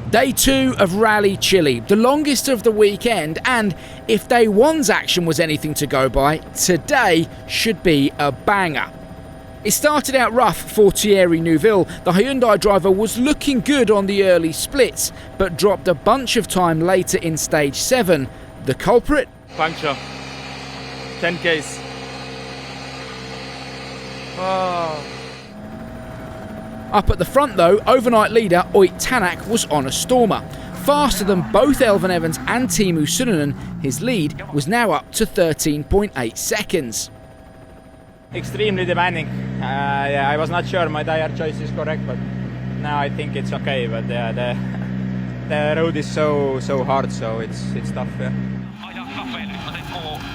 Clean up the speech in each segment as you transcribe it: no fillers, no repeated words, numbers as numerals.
Day 2 of Rally Chile, the longest of the weekend, and if Day 1's action was anything to go by, today should be a banger. It started out rough for Thierry Neuville. The Hyundai driver was looking good on the early splits, but dropped a bunch of time later in stage 7. The culprit? Puncture. 10 Ks. Oh. Up at the front though, overnight leader Ott Tänak was on a stormer. Faster than both Elfyn and Teemu Suninen, his lead was now up to 13.8 seconds. Extremely demanding. I was not sure my tire choice is correct, but now I think it's okay. But the road is so hard, so it's tough. Yeah.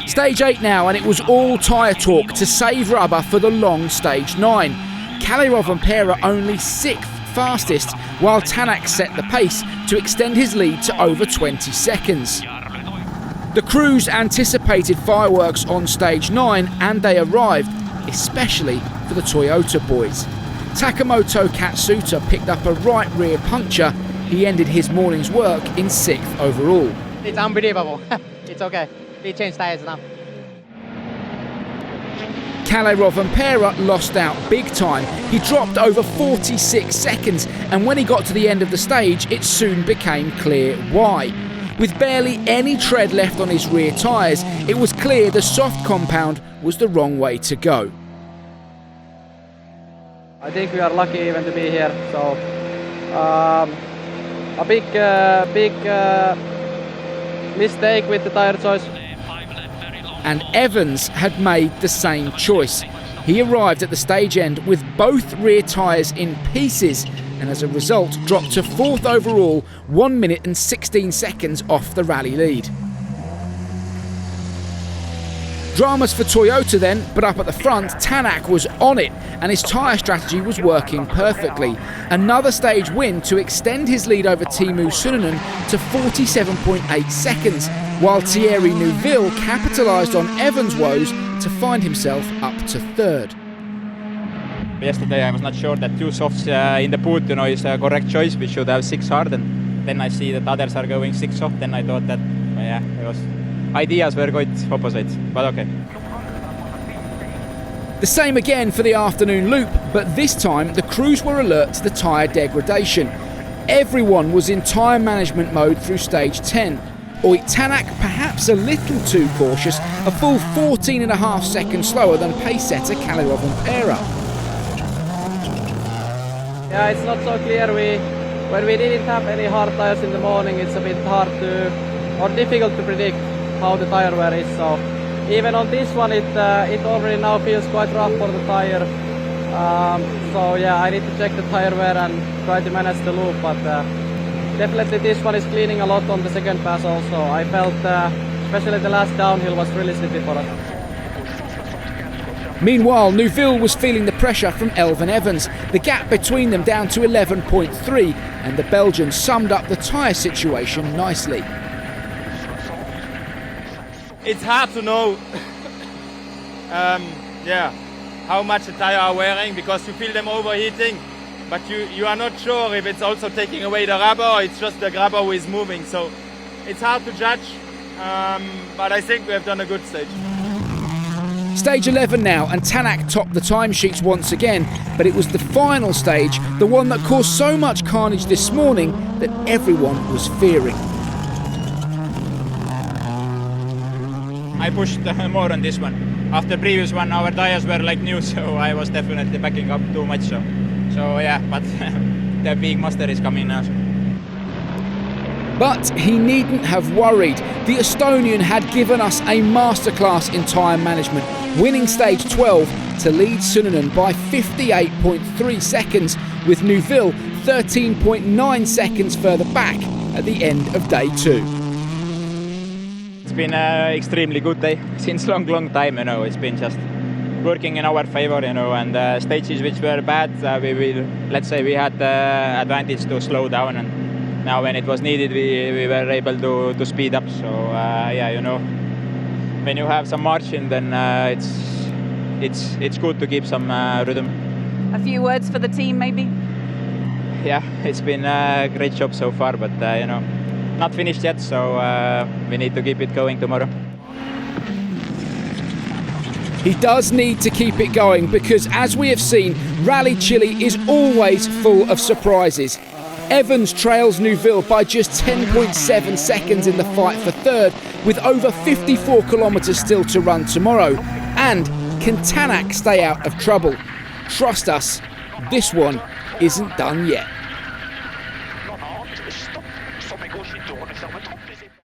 Stage 8 now, and it was all tyre talk to save rubber for the long stage 9. Kalle Rovanperä only 6th fastest, while Tänak set the pace to extend his lead to over 20 seconds. The crews anticipated fireworks on stage 9, and they arrived, especially for the Toyota boys. Takamoto Katsuta picked up a right rear puncture. He ended his morning's work in 6th overall. It's unbelievable. It's okay. We changed tires now. Kalle Rovanperä lost out big time. He dropped over 46 seconds, and when he got to the end of the stage, it soon became clear why. With barely any tread left on his rear tyres, it was clear the soft compound was the wrong way to go. I think we are lucky even to be here. So a big mistake with the tyre choice. And Evans had made the same choice. He arrived at the stage end with both rear tyres in pieces, and as a result dropped to 4th overall, 1 minute and 16 seconds off the rally lead. Dramas for Toyota then, but up at the front, Tänak was on it, and his tyre strategy was working perfectly. Another stage win to extend his lead over Teemu Suninen to 47.8 seconds, while Thierry Neuville capitalised on Evans' woes to find himself up to 3rd. Yesterday I was not sure that 2 softs in the boot, is a correct choice. We should have 6 hard, and then I see that others are going 6 soft, and I thought that, it was ideas were quite opposite, but okay. The same again for the afternoon loop, but this time the crews were alert to the tyre degradation. Everyone was in tyre management mode through stage 10. Ott Tänak perhaps a little too cautious, a full 14.5 seconds slower than pace setter Kalle Rovanperä. Yeah, it's not so clear. When we didn't have any hard tyres in the morning, it's a bit hard or difficult to predict how the tyre wear is. So even on this one, it already now feels quite rough for the tyre. So yeah, I need to check the tyre wear and try to manage the loop. But definitely this one is cleaning a lot on the second pass also. I felt, especially the last downhill was really slippy for us. Meanwhile, Neuville was feeling the pressure from Elfyn. The gap between them down to 11.3, and the Belgian summed up the tyre situation nicely. It's hard to know how much the tire are wearing, because you feel them overheating, but you are not sure if it's also taking away the rubber or it's just the rubber who is moving. So it's hard to judge, but I think we have done a good stage. Stage 11 now, and Tänak topped the timesheets once again, but it was the final stage, the one that caused so much carnage this morning, that everyone was fearing. I pushed more on this one. After previous one, our tires were like new, so I was definitely backing up too much. So yeah, but the big master is coming now. But he needn't have worried. The Estonian had given us a masterclass in tyre management, winning stage 12 to lead Suninen by 58.3 seconds, with Neuville 13.9 seconds further back at the end of day 2. It's been an extremely good day since long time. It's been just working in our favor, and stages which were bad, let's say we had the advantage to slow down, and now when it was needed, we were able to speed up. So when you have some margin, then it's good to keep some rhythm. A few words for the team, maybe? yeah, it's been a great job so far, but you know, not finished yet, so we need to keep it going tomorrow. He does need to keep it going because, as we have seen, Rally Chile is always full of surprises. Evans trails Neuville by just 10.7 seconds in the fight for third, with over 54 kilometres still to run tomorrow. And can Tänak stay out of trouble? Trust us, this one isn't done yet.